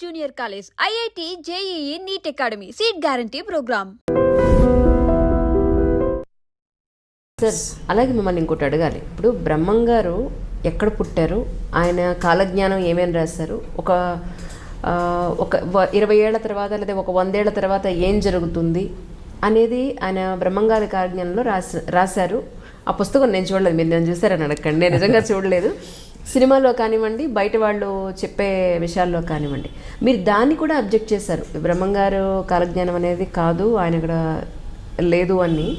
Junior college, IIT, JEE, NEET academy, seat guarantee program. Sir, అలాగే మిమ్మల్ని ఇంకోటి అడగాలి. ఇప్పుడు బ్రహ్మం గారు ఎక్కడ పుట్టారు, ఆయన కాలజ్ఞానం ఏమేమి రాశారు, ఒక 20 ఏళ్ల తర్వాత లేదా ఒక 100 ఏళ్ల తర్వాత ఏం జరుగుతుంది అనేది ఆయన బ్రహ్మంగారి కాలజ్ఞానంలో రాశారు. ఆ పుస్తకం నేను చూడలేదు, మీరు నేను చూసారని అడగండి, నేను నిజంగా చూడలేదు. సినిమాలో కానివ్వండి, బయట వాళ్ళు చెప్పే విషయాల్లో కానివ్వండి, మీరు దాన్ని కూడా అబ్జెక్ట్ చేశారు. బ్రహ్మంగారు కాలజ్ఞానం అనేది కాదు, ఆయన ఇక్కడ లేదు అని.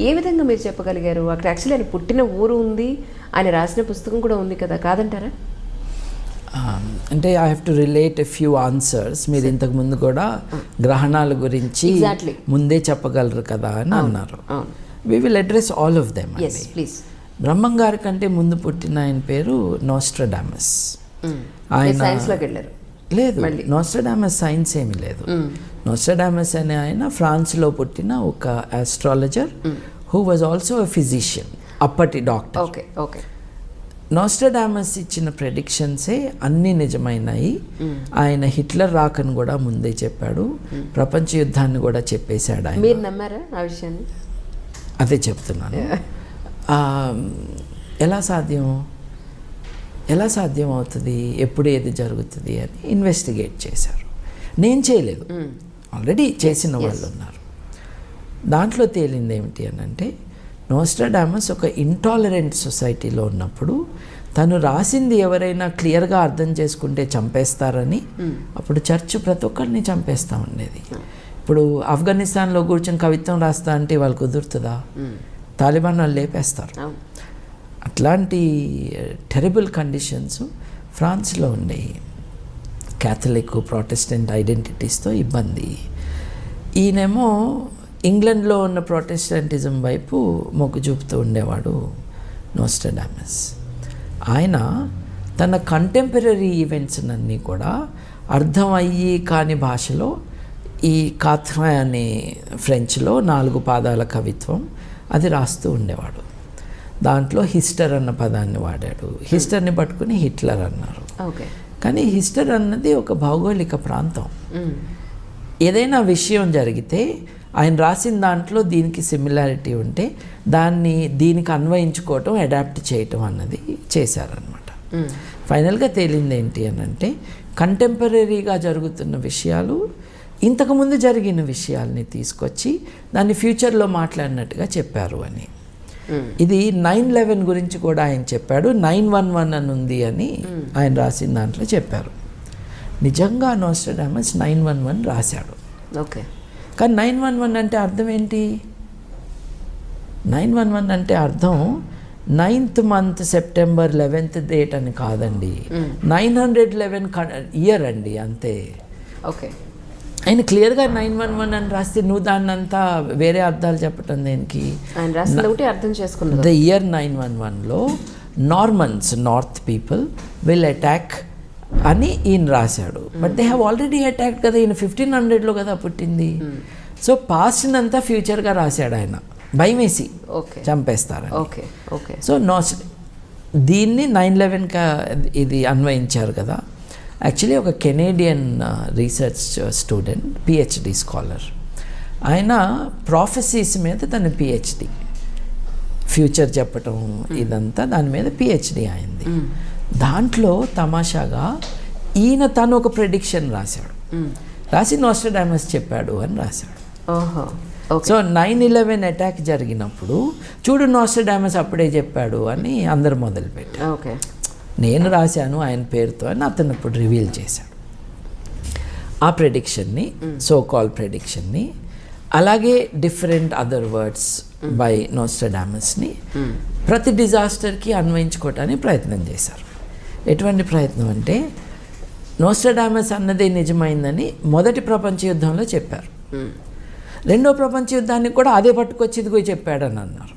ఏ విధంగా మీరు చెప్పగలిగారు? అక్కడ యాక్చువల్లీ ఆయన పుట్టిన ఊరు ఉంది, ఆయన రాసిన పుస్తకం కూడా ఉంది కదా, కాదంటారా? అంటే I have to relate a few answers. మీరు ఇంతకు ముందు కూడా గ్రహణాల గురించి ముందే చెప్పగలరు కదా అని అన్నారు. We will address all of them. Please. Brahmam గారి కంటే ముందు పుట్టిన ఆయన పేరు నోస్ట్రాడామస్. ఆయన సైన్స్లోకి వెళ్ళారు? లేదు, నోస్ట్రాడామస్ సైన్స్ ఏమీ లేదు. నోస్ట్రాడామస్ అనే ఆయన ఫ్రాన్స్లో పుట్టిన ఒక astrologer who was also a physician, అప్పటి డాక్టర్. Okay okay. నోస్ట్రాడామస్ ఇచ్చిన ప్రెడిక్షన్సే అన్నీ నిజమైనాయి. ఆయన హిట్లర్ రాకను కూడా ముందే చెప్పాడు, ప్రపంచ యుద్ధాన్ని కూడా చెప్పేశాడు ఆయన. మీరు నమ్మారా ఆ విషయాన్ని? అదే చెప్తున్నాను. ఎలా సాధ్యం అవుతుంది, ఎప్పుడు ఏది జరుగుతుంది అని ఇన్వెస్టిగేట్ చేశారు. నేను చేయలేదు, ఆల్రెడీ చేసిన వాళ్ళు ఉన్నారు. దాంట్లో తేలింది ఏమిటి అని అంటే, నోస్ట్రాడామస్ ఒక ఇంటాలరెంట్ సొసైటీలో ఉన్నప్పుడు తను రాసింది ఎవరైనా క్లియర్గా అర్థం చేసుకుంటే చంపేస్తారని, అప్పుడు చర్చ్ ప్రతి ఒక్కరిని చంపేస్తూ ఉండేది. ఇప్పుడు ఆఫ్ఘనిస్తాన్లో కూర్చొని కవిత్వం రాస్తా అంటే వాళ్ళు కుదురుతుందా? తాలిబాన్ వాళ్ళు లేపేస్తారు. అట్లాంటి టెరబుల్ కండిషన్స్ ఫ్రాన్స్లో ఉండేవి. క్యాథలిక్, ప్రొటెస్టెంట్ ఐడెంటిటీస్తో ఇబ్బంది. ఈయనేమో ఇంగ్లాండ్లో ఉన్న ప్రొటెస్టెంటిజం వైపు మొగ్గు చూపుతూ ఉండేవాడు నోస్ట్రాడామస్. ఆయన తన కంటెంపరీ ఈవెంట్స్ అన్నీ కూడా అర్థమయ్యి కాని భాషలో, ఈ కాథ్రా అనే ఫ్రెంచ్లో 4 పాదాల కవిత్వం అది రాస్తూ ఉండేవాడు. దాంట్లో హిస్టర్ అన్న పదాన్ని వాడాడు. హిస్టర్ని పట్టుకుని హిట్లర్ అన్నారు. కానీ హిస్టర్ అన్నది ఒక భౌగోళిక ప్రాంతం. ఏదైనా విషయం జరిగితే ఆయన రాసిన దాంట్లో దీనికి సిమిలారిటీ ఉంటే దాన్ని దీనికి అన్వయించుకోవటం, అడాప్ట్ చేయటం అన్నది చేశారనమాట. ఫైనల్గా తేలింది ఏంటి అని అంటే, కంటెంపరీగా జరుగుతున్న విషయాలు ఇంతకుముందు జరిగిన విషయాల్ని తీసుకొచ్చి దాన్ని ఫ్యూచర్లో మాట్లాడినట్టుగా చెప్పారు అని. ఇది 9/11 గురించి కూడా ఆయన చెప్పాడు. 911 అని ఉంది అని ఆయన రాసిన దాంట్లో చెప్పారు. నిజంగా నోస్ట్రాడామస్ 911 రాశాడు. ఓకే. కానీ 911 అంటే అర్థం ఏంటి? 911 అంటే అర్థం 9th month September 11th date అని కాదండి, 911 ఇయర్ అండి, అంతే. ఓకే. ఆయన క్లియర్గా 911 అని రాస్తే నువ్వు దాన్ని అంతా వేరే అర్థాలు చెప్పటం దేనికి? ఆయన రాసిన ఒకటి అర్థం చేసుకున్నాడు. ద ఇయర్ 911లో Normans, north people will attack అని ఈయన రాశాడు. But they have already attacked కదా, ఈయన 1500లో కదా పుట్టింది. సో పాస్ట్నంతా ఫ్యూచర్గా రాశాడు ఆయన, భయమేసి చంపేస్తారని. Okay okay. సో దీన్ని 9/11గా ఇది అన్వయించారు కదా. యాక్చువల్లీ ఒక Canadian research student, PhD scholar, ఆయన ప్రాఫెసీస్ మీద తన PhD, ఫ్యూచర్ చెప్పటం ఇదంతా దాని మీద PhD అయింది. దాంట్లో తమాషాగా ఈయన తను ఒక ప్రెడిక్షన్ రాశాడు, రాసి నోస్ట్రాడామస్ చెప్పాడు అని రాశాడు. సో 9/11 అటాక్ జరిగినప్పుడు చూడు నోస్ట్రాడామస్ అప్పుడే చెప్పాడు అని అందరు మొదలుపెట్టారు. నేను రాశాను ఆయన పేరుతో అని అతను ఇప్పుడు రివీల్ చేశాడు ఆ ప్రెడిక్షన్ని, సో కాల్ ప్రెడిక్షన్ని. అలాగే డిఫరెంట్ అదర్ వర్డ్స్ బై నోస్ట్రాడామస్ని ప్రతి డిజాస్టర్కి అన్వయించుకోవటానికి ప్రయత్నం చేశారు. ఎటువంటి ప్రయత్నం అంటే, నోస్ట్రాడామస్ అన్నదే నిజమైందని మొదటి ప్రపంచ యుద్ధంలో చెప్పారు, రెండో ప్రపంచ యుద్ధానికి కూడా అదే పట్టుకొచ్చి ఇదిగో చెప్పాడని అన్నారు.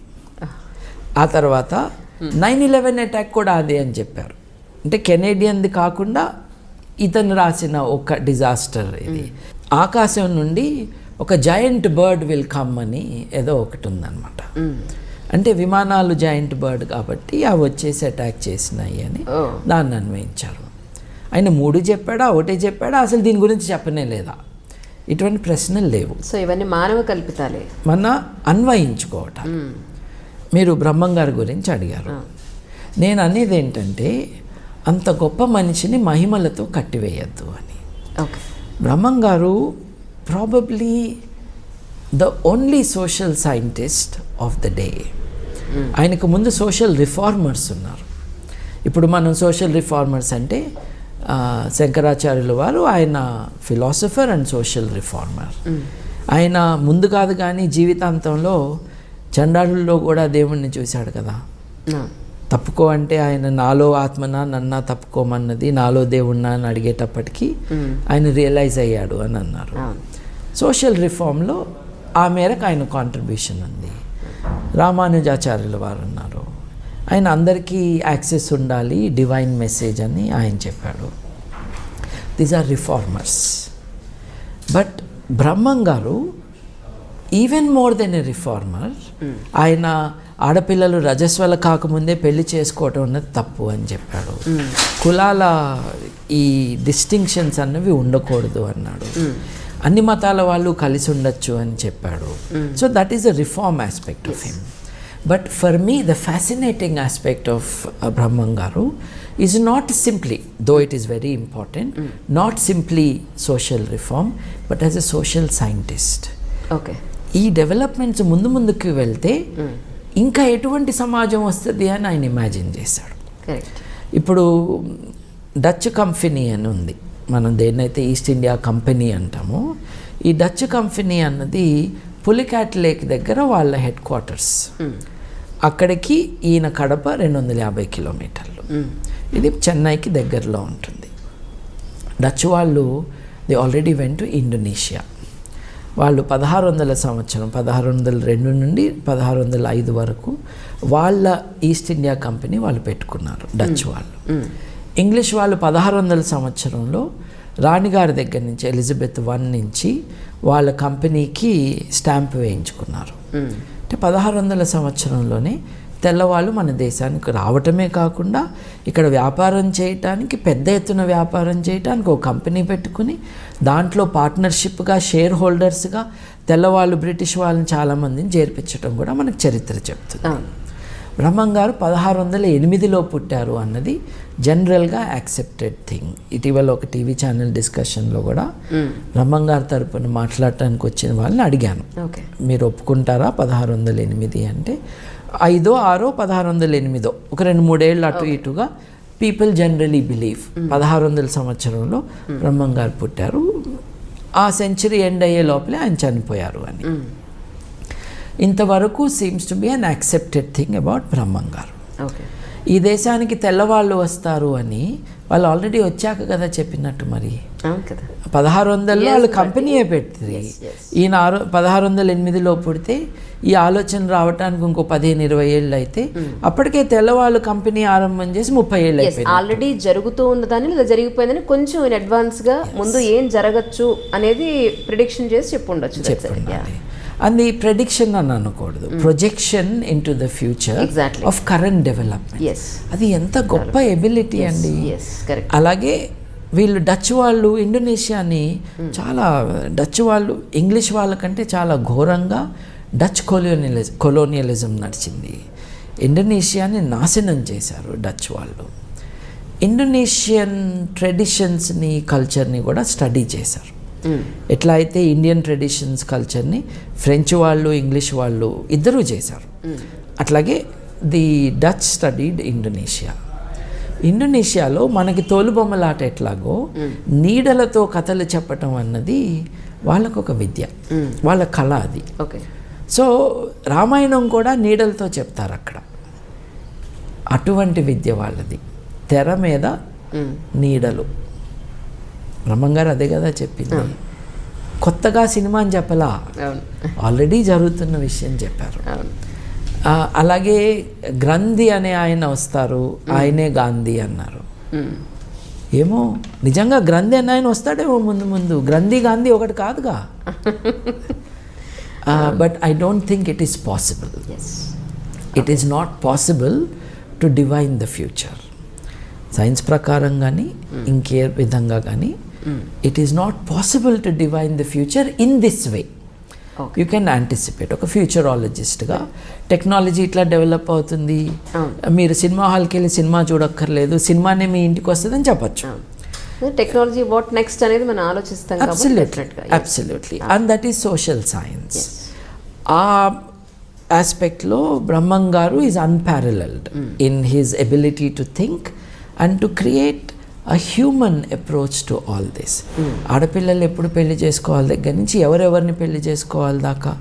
ఆ తర్వాత 9/11 అటాక్ కూడా అదే అని చెప్పారు. అంటే కెనేడియన్ది కాకుండా ఇతను రాసిన ఒక డిజాస్టర్ ఇది. ఆకాశం నుండి ఒక జాయింట్ బర్డ్ విల్ కమ్ అని ఏదో ఒకటి ఉందన్నమాట. అంటే విమానాలు జాయింట్ బర్డ్ కాబట్టి అవి వచ్చేసి అటాక్ చేసినాయి అని దాన్ని అన్వయించారు. ఆయన 3 చెప్పాడా, 1 చెప్పాడా, అసలు దీని గురించి చెప్పనే లేదా? ఇటువంటి ప్రశ్నలు లేవు. సో ఇవన్నీ మానవ కల్పితాలే, మన అన్వయించుకోవటం. మీరు బ్రహ్మంగారి గురించి అడిగారు. నేను అనేది ఏంటంటే అంత గొప్ప మనిషిని మహిమలతో కట్టివేయద్దు అని. ఓకే. బ్రహ్మంగారు probably the only social scientist of the day. ఆయనకు ముందు సోషల్ రిఫార్మర్స్ ఉన్నారు. ఇప్పుడు మనం సోషల్ రిఫార్మర్స్ అంటే శంకరాచార్యుల వారు, ఆయన ఫిలాసఫర్ అండ్ సోషల్ రిఫార్మర్. ఆయన ముందు కాదు కానీ జీవితాంతంలో చండాలుల్లో కూడా దేవుణ్ణి చూశాడు కదా. తప్పుకో అంటే ఆయన నాలో ఆత్మనా నన్నా తప్పుకోమన్నది, నాలో దేవుణ్ణా అని అడిగేటప్పటికీ ఆయన రియలైజ్ అయ్యాడు అని అన్నారు. సోషల్ రిఫార్మ్లో ఆ మేరకు ఆయన కాంట్రిబ్యూషన్ ఉంది. రామానుజాచార్యుల వారు ఉన్నారు. ఆయన అందరికీ యాక్సెస్ ఉండాలి, డివైన్ మెసేజ్ అని ఆయన చెప్పాడు. These are reformers. బట్ బ్రహ్మంగారు even more than a reformer. ఆయన ఆడపిల్లలు రజస్వల కాకముందే పెళ్లి చేసుకోవటం అన్నది తప్పు అని చెప్పాడు. కులాల ఈ డిస్టింక్షన్స్ అన్నవి ఉండకూడదు అన్నాడు. అన్ని మతాల వాళ్ళు కలిసి ఉండొచ్చు అని చెప్పాడు. So that is the reform aspect of him. But for me, the fascinating aspect of Brahmangaru is not simply, though it is very important, not simply social reform, but as a social scientist. Okay. ఈ developments ముందుకు వెళ్తే ఇంకా ఎటువంటి సమాజం వస్తుంది అని ఆయన imagine చేశాడు. కరెక్ట్. ఇప్పుడు డచ్ కంపెనీ అని ఉంది. మనం దేన్నైతే ఈస్ట్ ఇండియా కంపెనీ అంటామో, ఈ డచ్ కంపెనీ అన్నది పులికాట్ లేక్ దగ్గర వాళ్ళ హెడ్ క్వార్టర్స్. అక్కడికి ఈయన కడప 250 కిలోమీటర్లు. ఇది చెన్నైకి దగ్గరలో ఉంటుంది. డచ్ వాళ్ళు they already went to Indonesia. వాళ్ళు 1600 సంవత్సరం 1602 నుండి 1605 వరకు వాళ్ళ ఈస్ట్ ఇండియా కంపెనీ వాళ్ళు పెట్టుకున్నారు, డచ్ వాళ్ళు. ఇంగ్లీష్ వాళ్ళు 1600 సంవత్సరంలో రాణిగారి దగ్గర నుంచి, ఎలిజబెత్ I నుంచి వాళ్ళ కంపెనీకి స్టాంప్ వేయించుకున్నారు. అంటే 1600 సంవత్సరంలోనే తెల్లవాళ్ళు మన దేశానికి రావటమే కాకుండా ఇక్కడ వ్యాపారం చేయటానికి, పెద్ద ఎత్తున వ్యాపారం చేయటానికి ఒక కంపెనీ పెట్టుకుని దాంట్లో పార్ట్నర్షిప్గా, షేర్ హోల్డర్స్గా తెల్లవాళ్ళు బ్రిటిష్ వాళ్ళని చాలామందిని చేర్పించడం కూడా మనకు చరిత్ర చెప్తుంది. బ్రహ్మంగారు 1608లో పుట్టారు అన్నది జనరల్గా యాక్సెప్టెడ్ థింగ్. ఇటీవల ఒక టీవీ ఛానల్ డిస్కషన్లో కూడా బ్రహ్మంగారు తరపున మాట్లాడటానికి వచ్చిన వాళ్ళని అడిగాను, మీరు ఒప్పుకుంటారా 1608 అంటే 5, 6, 1608 ఒక 2-3 ఏళ్ళు అటు ఇటుగా పీపుల్ జనరలీ బిలీవ్ 1600 సంవత్సరంలో బ్రహ్మంగారు పుట్టారు, ఆ సెంచరీ ఎండ్ అయ్యే లోపలే ఆయన చనిపోయారు అని. ఇంతవరకు seems to be unaccepted thing about బ్రహ్మంగారు. ఈ దేశానికి తెల్లవాళ్ళు వస్తారు అని వాళ్ళు ఆల్రెడీ వచ్చాక కదా చెప్పినట్టు. మరి 1600లో వాళ్ళు కంపెనీయే పెట్టింది. ఈయన 1608లో పుడితే ఈ ఆలోచన రావడానికి ఇంకో 15-20 ఏళ్ళు అయితే అప్పటికే తెల్లవాళ్ళు కంపెనీ ఆరంభం చేసి 30 ఏళ్ళు అయిపోయింది. ఆల్రెడీ జరుగుతూ ఉన్నదాన్ని లేదా జరిగిపోయిందని కొంచెం ఇన్ అడ్వాన్స్గా ముందు ఏం జరగచ్చు అనేది ప్రిడిక్షన్ చేసి చెప్పుండొచ్చు. అది ప్రెడిక్షన్ అని అనకూడదు, projection in to the future of current development. అది ఎంత గొప్ప ఎబిలిటీ అండి. అలాగే వీళ్ళు డచ్ వాళ్ళు ఇండోనేషియాని చాలా, డచ్ వాళ్ళు ఇంగ్లీష్ వాళ్ళకంటే చాలా ఘోరంగా డచ్ కొలోనియలిజం నడిచింది. ఇండోనేషియాని నాశనం చేశారు డచ్ వాళ్ళు. ఇండోనేషియన్ ట్రెడిషన్స్ని, కల్చర్ని కూడా స్టడీ చేశారు. ఎట్లా అయితే ఇండియన్ ట్రెడిషన్స్ కల్చర్ని ఫ్రెంచ్ వాళ్ళు, ఇంగ్లీష్ వాళ్ళు ఇద్దరూ చేశారు, అట్లాగే ది డచ్ స్టడీడ్ ఇండోనేషియా. ఇండోనేషియాలో మనకి తోలుబొమ్మలాట ఎట్లాగో నీడలతో కథలు చెప్పటం అన్నది వాళ్ళకు ఒక విద్య, వాళ్ళ కళ అది. సో రామాయణం కూడా నీడలతో చెప్తారు అక్కడ. అటువంటి విద్య వాళ్ళది. తెర మీద నీడలు. బ్రహ్మంగారు అదే కదా చెప్పింది. కొత్తగా సినిమా అని చెప్పలా, ఆల్రెడీ జరుగుతున్న విషయం చెప్పారు. అలాగే గ్రంథి అనే ఆయన వస్తారు, ఆయనే గాంధీ అన్నారు. ఏమో నిజంగా గ్రంథి అనే ఆయన వస్తాడేమో ముందు. గ్రంథి గాంధీ ఒకటి కాదుగా. But I don't think it is possible. It is not possible to divine the future. Science ప్రకారం కానీ ఇంకే విధంగా కానీ it is not possible to divine the future in this way. You can anticipate. ఒక ఫ్యూచరాలజిస్ట్గా టెక్నాలజీ ఇట్లా develop అవుతుంది, మీరు cinema హాల్కి వెళ్ళి సినిమా చూడక్కర్లేదు, సినిమానే మీ ఇంటికి వస్తుందని చెప్పచ్చు. టెక్నాలజీ వాట్ నెక్స్ట్ అనేది మనం ఆలోచిస్తాం. Absolutely. And that is social science. ఆ ఆస్పెక్ట్లో బ్రహ్మం గారు is unparalleled in his ability to think and to create a human approach to all this. ఆడపిల్లలు ఎప్పుడు పెళ్లి చేసుకోవాలి దగ్గర నుంచి ఎవరెవరిని పెళ్లి చేసుకోవాలి దాకా,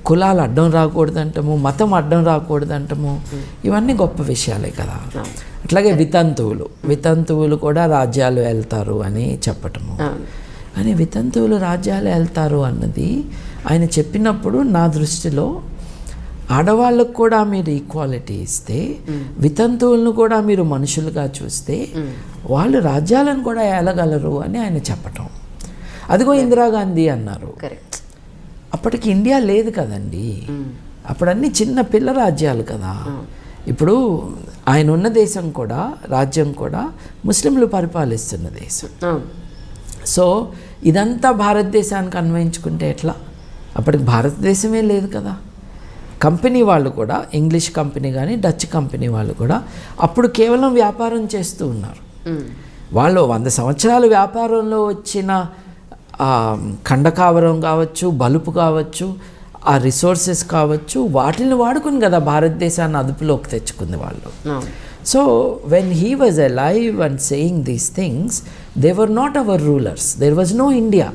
కులాలు అడ్డం రాకూడదంటము, మతం అడ్డం రాకూడదంటము, ఇవన్నీ గొప్ప విషయాలే కదా. అట్లాగే వితంతువులు కూడా రాజ్యాలు వెళ్తారు అని చెప్పటము. కానీ వితంతువులు రాజ్యాలు వెళ్తారు అన్నది ఆయన చెప్పినప్పుడు నా దృష్టిలో ఆడవాళ్ళకు కూడా మీరు ఈక్వాలిటీ ఇస్తే, వితంతువులను కూడా మీరు మనుషులుగా చూస్తే వాళ్ళు రాజ్యాలను కూడా ఏలగలరు అని ఆయన చెప్పటం. అదిగో ఇందిరాగాంధీ అన్నారు. అప్పటికి ఇండియా లేదు కదండి, అప్పుడు అన్ని చిన్న పిల్ల రాజ్యాలు కదా. ఇప్పుడు ఆయన ఉన్న దేశం కూడా, రాజ్యం కూడా ముస్లింలు పరిపాలిస్తున్న దేశం. సో ఇదంతా భారతదేశానికి అన్వయించుకుంటే ఎట్లా? అప్పటికి భారతదేశమే లేదు కదా. కంపెనీ వాళ్ళు కూడా, ఇంగ్లీష్ కంపెనీ కానీ డచ్ కంపెనీ వాళ్ళు కూడా అప్పుడు కేవలం వ్యాపారం చేస్తూ ఉన్నారు. వాళ్ళు 100 సంవత్సరాలు వ్యాపారంలో వచ్చిన ఖండకావరం కావచ్చు, బలుపు కావచ్చు, ఆ రిసోర్సెస్ కావచ్చు, వాటిని వాడుకుని కదా భారతదేశాన్ని అదుపులోకి తెచ్చుకుంది వాళ్ళు. So when he was alive and saying these things, they were not our rulers, there was no India.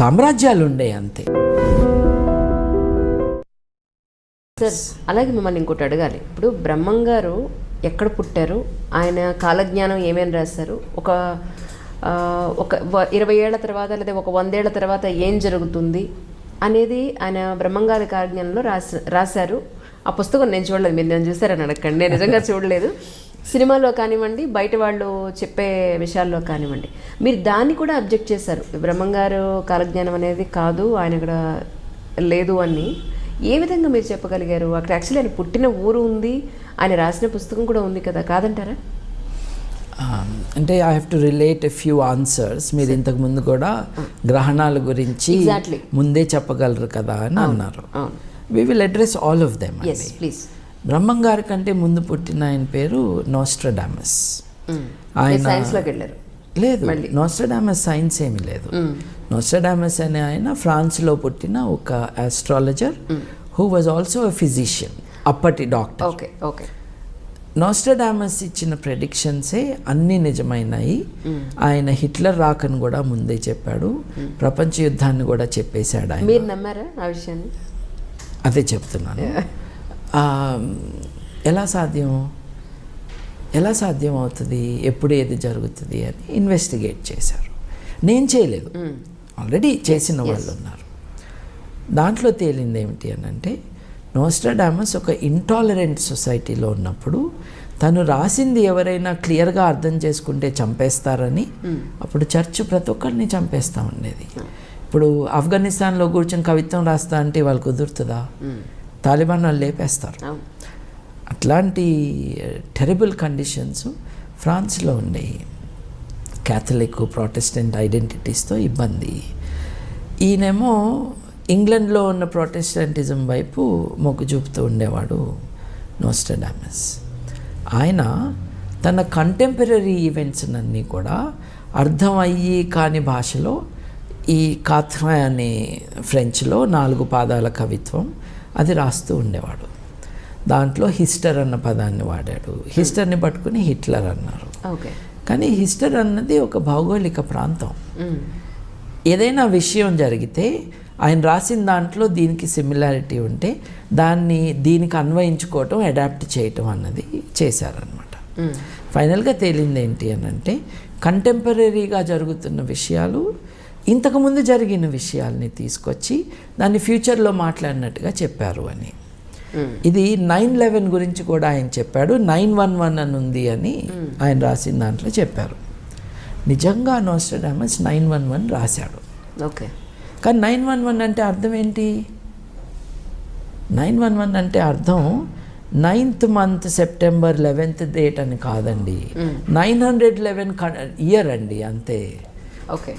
సామ్రాజ్యాలు ఉండే అంతే. సార్, అలాగే మిమ్మల్ని ఇంకోటి అడగాలి. ఇప్పుడు బ్రహ్మం గారు ఎక్కడ పుట్టారు, ఆయన కాలజ్ఞానం ఏమేమి రాశారు, ఒక 20 ఏళ్ల తర్వాత లేదా ఒక 100 ఏళ్ల తర్వాత ఏం జరుగుతుంది అనేది ఆయన బ్రహ్మంగారి కాలజ్ఞానంలో రాశారు. ఆ పుస్తకం నేను చూడలేదు, మీరు నేను చూసారని అడగండి, నేను నిజంగా చూడలేదు. సినిమాలో కానివ్వండి, బయట వాళ్ళు చెప్పే విషయాల్లో కానివ్వండి, మీరు దాన్ని కూడా అబ్జెక్ట్ చేశారు. బ్రహ్మంగారు కాలజ్ఞానం అనేది కాదు, ఆయన ఇక్కడ లేదు అని. ఏ విధంగా మీరు చెప్పగలిగారు? అక్కడ యాక్చువల్లీ ఆయన పుట్టిన ఊరు ఉంది, ఆయన రాసిన పుస్తకం కూడా ఉంది కదా, కాదంటారా? అంటే I have to relate a few answers. మీరు ఇంతకు ముందు కూడా గ్రహణాల గురించి ముందే చెప్పగలరు కదా అని అన్నారు. We will address all of them. Please. Brahmam గారి కంటే ముందు పుట్టిన ఆయన పేరు నోస్ట్రడామస్. ఆయన సైన్స్లోకి వెళ్ళారు? లేదు, నోస్ట్రడామస్ సైన్స్ ఏమీ లేదు. నోస్ట్రడామస్ అనే ఆయన ఫ్రాన్స్లో పుట్టిన ఒక astrologer who was also a physician, అప్పటి డాక్టర్. Okay okay. నోస్ట్రడామస్ ఇచ్చిన ప్రెడిక్షన్సే అన్నీ నిజమైనాయి. ఆయన హిట్లర్ రాకను కూడా ముందే చెప్పాడు, ప్రపంచ యుద్ధాన్ని కూడా చెప్పేశాడు ఆయన. మీరు నమ్మారా ఆ విషయాన్ని? అదే చెప్తున్నాను. ఎలా సాధ్యం అవుతుంది, ఎప్పుడు ఏది జరుగుతుంది అని ఇన్వెస్టిగేట్ చేశారు. నేను చేయలేదు, ఆల్రెడీ చేసిన వాళ్ళు ఉన్నారు. దాంట్లో తేలింది ఏమిటి అని అంటే, నోస్ట్రడామస్ ఒక ఇంటాలరెంట్ సొసైటీలో ఉన్నప్పుడు తను రాసింది ఎవరైనా క్లియర్గా అర్థం చేసుకుంటే చంపేస్తారని అప్పుడు చర్చ్ ప్రతి ఒక్కరిని చంపేస్తూ ఉండేది. ఇప్పుడు ఆఫ్ఘనిస్తాన్లో కూర్చొని కవిత్వం రాస్తా అంటే వాళ్ళు కుదురుతుందా? తాలిబాన్ వాళ్ళు లేపేస్తారు. అట్లాంటి టెరిబుల్ కండిషన్స్ ఫ్రాన్స్లో ఉండేవి. క్యాథలిక్ ప్రొటెస్టెంట్ ఐడెంటిటీస్తో ఇబ్బంది. ఈయనేమో ఇంగ్లండ్లో ఉన్న ప్రొటెస్టెంటిజం వైపు మొగ్గు చూపుతూ ఉండేవాడు నోస్ట్రడామస్. ఆయన తన కంటెంపరీ ఈవెంట్స్ అన్నీ కూడా అర్థమయ్యి కాని భాషలో, ఈ కాథ్రా అనే ఫ్రెంచ్లో 4 పాదాల కవిత్వం అది రాస్తూ ఉండేవాడు. దాంట్లో హిస్టర్ అన్న పదాన్ని వాడాడు. హిస్టర్ని పట్టుకుని హిట్లర్ అన్నారు. కానీ హిస్టర్ అన్నది ఒక భౌగోళిక ప్రాంతం. ఏదైనా విషయం జరిగితే ఆయన రాసిన దాంట్లో దీనికి సిమిలారిటీ ఉంటే దాన్ని దీనికి అన్వయించుకోవటం, అడాప్ట్ చేయటం అన్నది చేశారనమాట. ఫైనల్గా తేలింది ఏంటి అని అంటే, కంటెంపరీగా జరుగుతున్న విషయాలు ఇంతకుముందు జరిగిన విషయాల్ని తీసుకొచ్చి దాన్ని ఫ్యూచర్లో మాట్లాడినట్టుగా చెప్పారు అని. ఇది 9/11 గురించి కూడా ఆయన చెప్పాడు. 911 అని ఉంది అని ఆయన రాసిన దాంట్లో చెప్పారు. నిజంగా నోస్ట్రడామస్ 911 రాశాడు. ఓకే. కానీ 911 అంటే అర్థం ఏంటి? 911 అంటే అర్థం 9th month September 11th date అని కాదండి, 911 ఇయర్ అండి అంతే. ఓకే,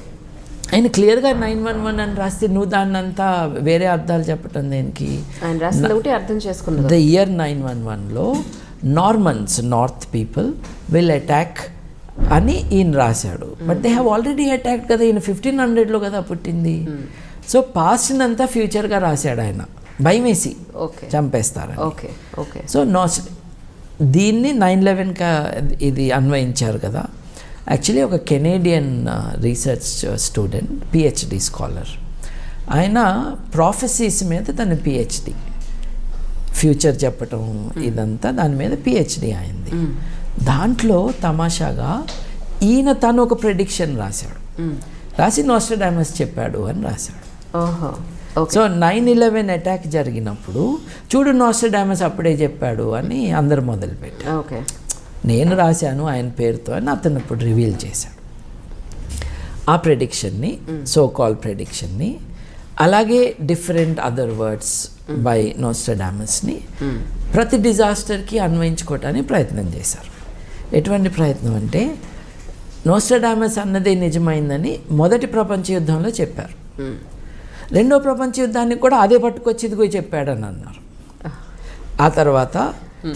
ఆయన క్లియర్గా 911 అని రాస్తే నువ్వు దాన్ని అంతా వేరే అర్థాలు చెప్పటం దేనికి? ఆయన రాసింది ఒకటి అర్థం చేసుకున్నది. ద ఇయర్ 911లో Normans, north people will attack అని ఈయన రాశాడు. But they have already attacked కదా, ఈయన 1500లో కదా పుట్టింది. సో పాస్ట్నంతా ఫ్యూచర్గా రాశాడు ఆయన, భయం వేసి చంపేస్తారు. Okay okay. సో దీన్ని 9/11 ఇది అన్వయించారు కదా. యాక్చువల్లీ ఒక Canadian research student, PhD scholar, ఆయన ప్రాఫెసీస్ మీద తన పిహెచ్డి, ఫ్యూచర్ చెప్పటం ఇదంతా దాని మీద పిహెచ్డి అయింది. దాంట్లో తమాషాగా ఈయన తను ఒక ప్రెడిక్షన్ రాశాడు, రాసి నోస్ట్రాడామస్ చెప్పాడు అని రాశాడు. సో 9/11 అటాక్ జరిగినప్పుడు చూడు నోస్ట్రాడామస్ అప్పుడే చెప్పాడు అని అందరు మొదలుపెట్టారు. ఓకే, నేను రాశాను ఆయన పేరుతో అని అతను ఇప్పుడు రివీల్ చేశాడు ఆ ప్రెడిక్షన్ని, సో కాల్ ప్రెడిక్షన్ని. అలాగే డిఫరెంట్ అదర్ వర్డ్స్ బై నోస్ట్రాడామస్ని ప్రతి డిజాస్టర్కి అన్వయించుకోవటానికి ప్రయత్నం చేశారు. ఎటువంటి ప్రయత్నం అంటే, నోస్ట్రాడామస్ అన్నదే నిజమైందని మొదటి ప్రపంచ యుద్ధంలో చెప్పారు, రెండో ప్రపంచ యుద్ధానికి కూడా అదే పట్టుకొచ్చి ఇదిగో చెప్పాడని అన్నారు. ఆ తర్వాత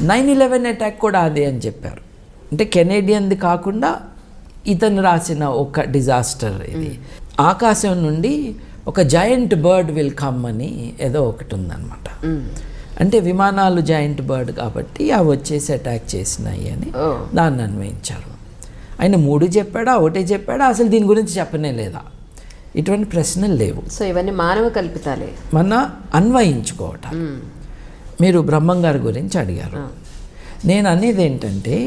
9/11 అటాక్ కూడా అదే అని చెప్పారు. అంటే కెనేడియన్ది కాకుండా ఇతను రాసిన ఒక డిజాస్టర్ ఇది. ఆకాశం నుండి ఒక జాయింట్ బర్డ్ విల్ కమ్ అని ఏదో ఒకటి ఉందన్నమాట. అంటే విమానాలు జాయింట్ బర్డ్ కాబట్టి అవి వచ్చేసి అటాక్ చేసినాయి అని దాన్ని అన్వయించారు. ఆయన 3 చెప్పాడా, ఒకటే చెప్పాడా, అసలు దీని గురించి చెప్పనే లేదా? ఇటువంటి ప్రశ్నలు లేవు. సో ఇవన్నీ మానవ కల్పితాలే, మన అన్వయించుకోవటం. మీరు బ్రహ్మంగారి గురించి అడిగారు. నేను అనేది ఏంటంటే,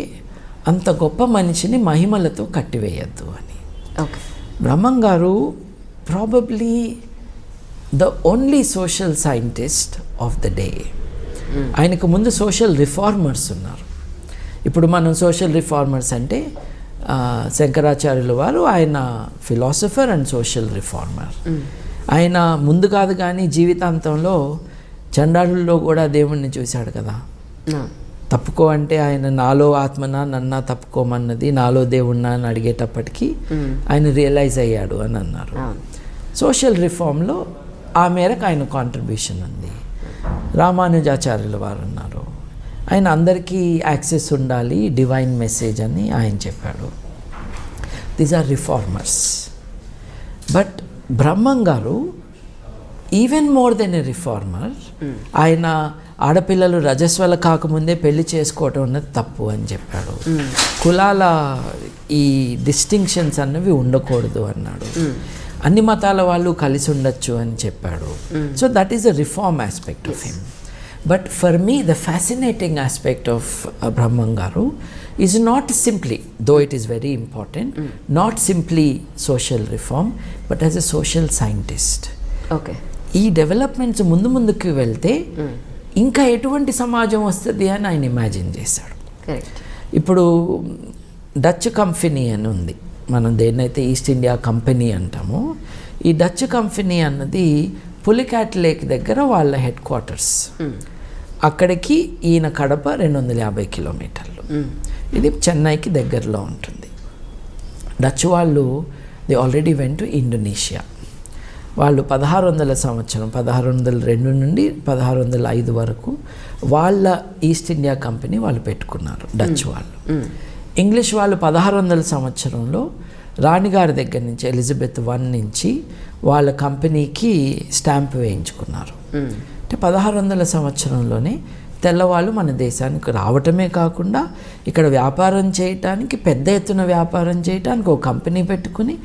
అంత గొప్ప మనిషిని మహిమలతో కట్టివేయద్దు అని. ఓకే, బ్రహ్మంగారు probably the only social scientist of the day. ఆయనకు ముందు సోషల్ రిఫార్మర్స్ ఉన్నారు. ఇప్పుడు మనం సోషల్ రిఫార్మర్స్ అంటే శంకరాచార్యుల వారు, ఆయన ఫిలాసఫర్ అండ్ సోషల్ రిఫార్మర్. ఆయన ముందు కాదు కానీ జీవితాంతంలో చండాలుల్లో కూడా దేవుణ్ణి చూశాడు కదా. తప్పుకో అంటే ఆయన నాలో ఆత్మనా నన్నా తప్పుకోమన్నది, నాలో దేవుణ్ణా అని అడిగేటప్పటికీ ఆయన రియలైజ్ అయ్యాడు అని అన్నారు. సోషల్ రిఫార్మ్లో ఆ మేరకు ఆయన కాంట్రిబ్యూషన్ ఉంది. రామానుజాచార్యుల వారు ఉన్నారు, ఆయన అందరికీ యాక్సెస్ ఉండాలి, డివైన్ మెసేజ్ అని ఆయన చెప్పాడు. These are reformers. But Brahmam garu even more than a reformer. ఆయన ఆడపిల్లలు రజస్వల కాకముందే పెళ్లి చేసుకోవటం అన్నది తప్పు అని చెప్పాడు. కులాల ఈ డిస్టింక్షన్స్ అన్నవి ఉండకూడదు అన్నాడు. అన్ని మతాల వాళ్ళు కలిసి ఉండొచ్చు అని చెప్పాడు. So that is a reform aspect of him. But for me, the fascinating aspect of Brahman Garu is not simply, though it is very important, not simply social reform, but as a social scientist. Okay. ఈ developments ముందుకు వెళ్తే ఇంకా ఎటువంటి సమాజం వస్తుంది అని ఆయన imagine చేశాడు. ఇప్పుడు డచ్ కంపెనీ అని ఉంది, మనం దేన్నైతే ఈస్ట్ ఇండియా కంపెనీ అంటామో, ఈ డచ్ కంపెనీ అన్నది పులికాట్ లేక్ దగ్గర వాళ్ళ హెడ్ క్వార్టర్స్. అక్కడికి ఈయన కడప 250 కిలోమీటర్లు. ఇది చెన్నైకి దగ్గరలో ఉంటుంది. డచ్ వాళ్ళు the already went to Indonesia. వాళ్ళు 1600 సంవత్సరం 1602 నుండి 1605 వరకు వాళ్ళ ఈస్ట్ ఇండియా కంపెనీ వాళ్ళు పెట్టుకున్నారు డచ్ వాళ్ళు. ఇంగ్లీష్ వాళ్ళు 1600 సంవత్సరంలో రాణిగారి దగ్గర నుంచి ఎలిజబెత్ I నుంచి వాళ్ళ కంపెనీకి స్టాంప్ వేయించుకున్నారు. అంటే 1600 సంవత్సరంలోనే తెల్లవాళ్ళు మన దేశానికి రావటమే కాకుండా ఇక్కడ వ్యాపారం చేయటానికి, పెద్ద ఎత్తున వ్యాపారం చేయటానికి ఒక కంపెనీ పెట్టుకుని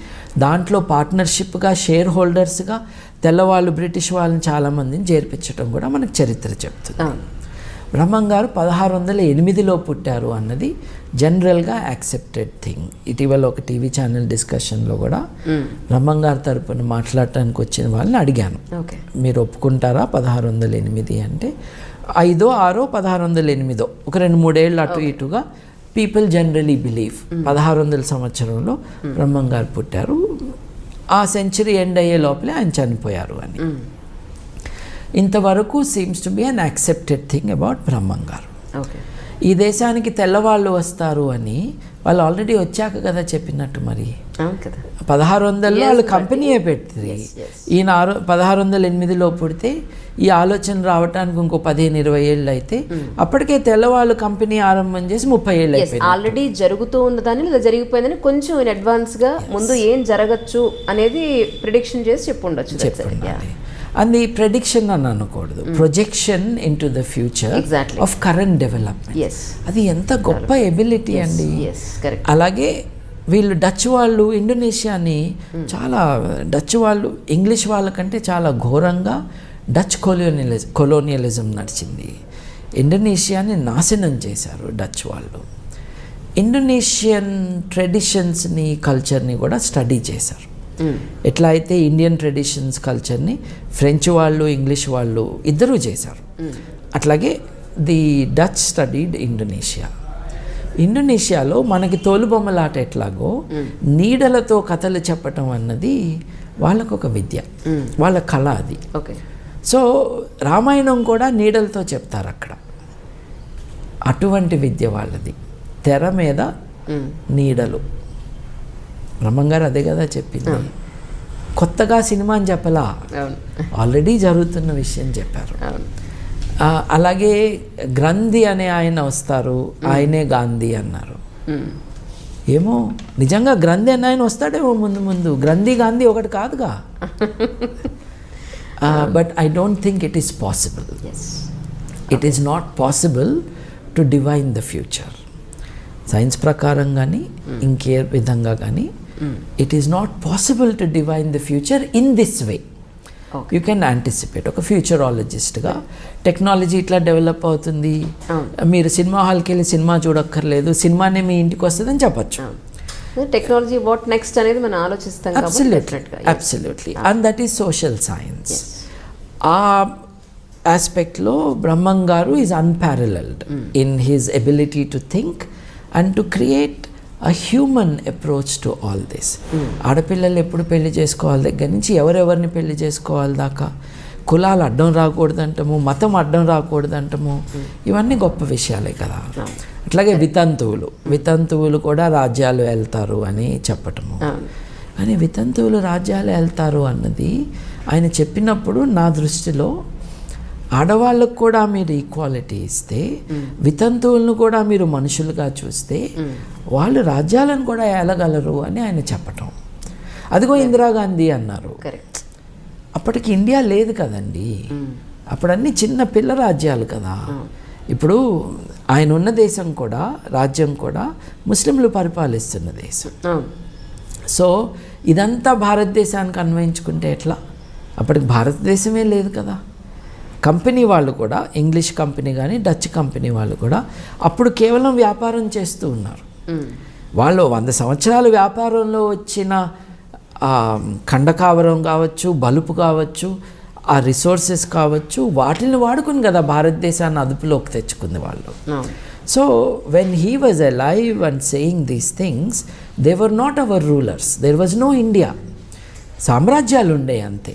దాంట్లో పార్ట్నర్షిప్గా షేర్ హోల్డర్స్గా తెల్లవాళ్ళు బ్రిటిష్ వాళ్ళని చాలామందిని చేర్పించడం కూడా మనకు చరిత్ర చెప్తుంది. బ్రహ్మం గారు 1608లో పుట్టారు అన్నది జనరల్గా యాక్సెప్టెడ్ థింగ్. ఇటీవల ఒక టీవీ ఛానల్ డిస్కషన్లో కూడా బ్రహ్మం గారి తరపున మాట్లాడటానికి వచ్చిన వాళ్ళని అడిగాను, మీరు ఒప్పుకుంటారా 1608 అంటే 5, 6, 1608 ఒక 2-3 ఏళ్ళు అటు ఇటుగా పీపుల్ జనరలీ బిలీవ్ 1600 సంవత్సరంలో బ్రహ్మం గారు పుట్టారు, ఆ సెంచరీ ఎండ్ అయ్యే లోపలే ఆయన చనిపోయారు అని. ఇంతవరకు seems to be unaccepted thing about Brahmam garu. Okay. ఈ దేశానికి తెల్లవాళ్ళు వస్తారు అని వాళ్ళు ఆల్రెడీ వచ్చాక కదా చెప్పినట్టు. మరి అవును కదా. 1600లో వాళ్ళు కంపెనీయే పెట్టింది. ఈయన 1608లో పుడితే ఈ ఆలోచన రావడానికి ఇంకో 15-20 ఏళ్ళు అయితే అప్పటికే తెల్లవాళ్ళు కంపెనీ ఆరంభం చేసి 30 ఏళ్ళు అయిపోయింది. ఆల్రెడీ జరుగుతూ ఉన్నదాన్ని లేదా జరిగిపోయిందని కొంచెం ఇన్ అడ్వాన్స్గా ముందు ఏం జరగచ్చు అనేది ప్రిడిక్షన్ చేసి చెప్పుండొచ్చు. చెప్పండి. అది ప్రెడిక్షన్ అని అనకూడదు, projection in to the future of current development. అది ఎంత గొప్ప ఎబిలిటీ అండి. అలాగే వీళ్ళు డచ్ వాళ్ళు ఇండోనేషియాని చాలా, డచ్ వాళ్ళు ఇంగ్లీష్ వాళ్ళకంటే చాలా ఘోరంగా డచ్ కొలోనియలిజం నడిచింది. ఇండోనేషియాని నాశనం చేశారు డచ్ వాళ్ళు. ఇండోనేషియన్ ట్రెడిషన్స్ని కల్చర్ని కూడా స్టడీ చేశారు. ఎట్లా అయితే ఇండియన్ ట్రెడిషన్స్ కల్చర్ని ఫ్రెంచ్ వాళ్ళు ఇంగ్లీష్ వాళ్ళు ఇద్దరూ చేశారు, అట్లాగే ది డచ్ స్టడీడ్ ఇండోనేషియా. ఇండోనేషియాలో మనకి తోలుబొమ్మలాట ఎట్లాగో నీడలతో కథలు చెప్పటం అన్నది వాళ్ళకు ఒక విద్య, వాళ్ళ కళ అది. ఓకే. సో రామాయణం కూడా నీడలతో చెప్తారు అక్కడ. అటువంటి విద్య వాళ్ళది. తెర మీద నీడలు. బ్రహ్మంగారు అదే కదా చెప్పింది. కొత్తగా సినిమా అని చెప్పలా, ఆల్రెడీ జరుగుతున్న విషయం చెప్పారు. అలాగే గ్రంథి అనే ఆయన వస్తారు, ఆయనే గాంధీ అన్నారు. ఏమో నిజంగా గ్రంథి అనే ఆయన వస్తాడేమో ముందు. గ్రంథి గాంధీ ఒకటి కాదుగా. But I don't think it is possible. It is not possible to divine the future. Science ప్రకారం కానీ ఇంకే విధంగా కానీ it is not possible to divine the future in this way. You can anticipate. ఒక ఫ్యూచరాలజిస్ట్గా టెక్నాలజీ ఇట్లా develop అవుతుంది, మీరు cinema హాల్కి వెళ్ళి సినిమా చూడక్కర్లేదు, సినిమానే మీ ఇంటికి వస్తుందని చెప్పచ్చు. టెక్నాలజీ వాట్ నెక్స్ట్ అనేది మనం ఆలోచిస్తాం. Absolutely. And that is social science. ఆ ఆస్పెక్ట్లో బ్రహ్మం గారు is unparalleled in his ability to think and to create a human approach to all this. ఆడపిల్లలు ఎప్పుడు పెళ్లి చేసుకోవాలి దగ్గర నుంచి ఎవరెవరిని పెళ్లి చేసుకోవాలి దాకా, కులాలు అడ్డం రాకూడదంటము, మతం అడ్డం రాకూడదంటము, ఇవన్నీ గొప్ప విషయాలే కదా. అట్లాగే వితంతువులు కూడా రాజ్యాలు వెళ్తారు అని చెప్పటము. కానీ వితంతువులు రాజ్యాలు వెళ్తారు అన్నది ఆయన చెప్పినప్పుడు నా దృష్టిలో ఆడవాళ్ళకు కూడా మీరు ఈక్వాలిటీ ఇస్తే, వితంతువులను కూడా మీరు మనుషులుగా చూస్తే వాళ్ళు రాజ్యాలను కూడా ఏలగలరు అని ఆయన చెప్పటం. అదిగో ఇందిరాగాంధీ అన్నారు. అప్పటికి ఇండియా లేదు కదండి, అప్పుడు అన్ని చిన్న పిల్ల రాజ్యాలు కదా. ఇప్పుడు ఆయన ఉన్న దేశం కూడా, రాజ్యం కూడా ముస్లింలు పరిపాలిస్తున్న దేశం. సో ఇదంతా భారతదేశానికి అన్వయించుకుంటే ఎట్లా? అప్పటికి భారతదేశమే లేదు కదా. కంపెనీ వాళ్ళు కూడా, ఇంగ్లీష్ కంపెనీ కానీ డచ్ కంపెనీ వాళ్ళు కూడా అప్పుడు కేవలం వ్యాపారం చేస్తూ ఉన్నారు. వాళ్ళు 100 సంవత్సరాలు వ్యాపారంలో వచ్చిన ఖండకావరం కావచ్చు, బలుపు కావచ్చు, ఆ రిసోర్సెస్ కావచ్చు, వాటిని వాడుకుని కదా భారతదేశాన్ని అదుపులోకి తెచ్చుకుంది వాళ్ళు. So when he was alive and saying these things, they were not our rulers, there was no India. సామ్రాజ్యాలు ఉండే అంతే.